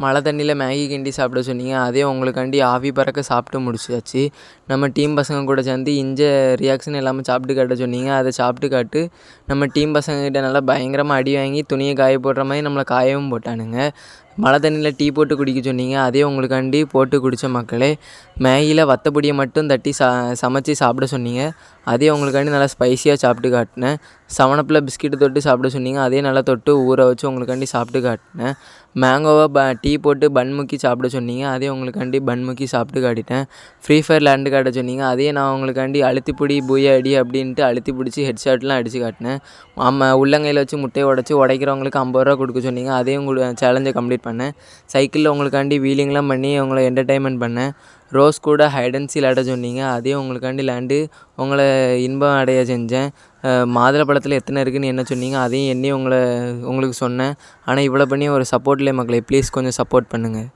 மழை தண்ணியில் மேகி கிண்டி சாப்பிட சொன்னீங்க. அதே உங்களுக்காண்டி ஆவி பறக்க சாப்பிட்டு முடிச்சாச்சு. நம்ம டீம் பசங்க கூட சேர்ந்து ரியாக்ஷன் எல்லாமே சாப்பிட்டு காட்ட சொன்னீங்க. அதை சாப்பிட்டு காட்டு நம்ம டீம் பசங்கக்கிட்ட நல்லா பயங்கரமாக அடி வாங்கி துணியை காய போடுற மாதிரி நம்மளை காயவும் போட்டானுங்க. மழை தண்ணியில் டீ போட்டு குடிக்க சொன்னீங்க. அதே உங்களுக்காண்டி போட்டு குடித்த மக்களே. மேகியில் வத்தப்பொடியை மட்டும் தட்டி சமைச்சி சாப்பிட சொன்னீங்க. அதே உங்களுக்காண்டி நல்லா ஸ்பைஸியாக சாப்பிட்டு காட்டினேன். 7-Upல பிஸ்கெட்டு தொட்டு சாப்பிட சொன்னீங்க. அதே நல்லா தொட்டு ஊற வச்சு உங்களுக்காண்டி சாப்பிட்டு காட்டினேன். மேங்கோவை டீ போட்டு பன் முக்கி சாப்பிட சொன்னீங்க. அதே உங்களுக்காண்டி பன் முக்கி சாப்பிட்டு காட்டிட்டேன். ஃப்ரீ ஃபயர் விளாண்டு காட்ட சொன்னீங்க. அதே நான் உங்களுக்காண்டி அழுத்தி பிடி பூயா அடி அப்படின்ட்டு அழுத்தி பிடிச்சி ஹெட்ஷாட்லாம் அடித்து காட்டினேன். உள்ளங்கையில் வச்சு முட்டையை உடைக்கிறவங்களுக்கு 50 ரூபா கொடுக்க சொன்னீங்க. அதையும் சேலஞ்சை கம்ப்ளீட் பண்ணேன். சைக்கிளில் உங்களுக்காண்டி வீலிங்லாம் பண்ணி உங்களை என்டர்டைன்மெண்ட் பண்ணேன். ரோஸ் கூட ஹைட் அண்ட் சீக் விளாட சொன்னீங்க. அதே உங்களுக்காண்டி விளாண்டு உங்களை இன்பம் அடைய செஞ்சேன். மாதுளப்பழத்தில் எத்தனை இருக்குதுன்னு என்ன சொன்னீங்க. அதையும் எண்ணி உங்களுக்கு சொன்னேன். ஆனால் இவ்வளோ பண்ணி ஒரு சப்போர்ட் இல்லை மக்களே. ப்ளீஸ் கொஞ்சம் சப்போர்ட் பண்ணுங்கள்.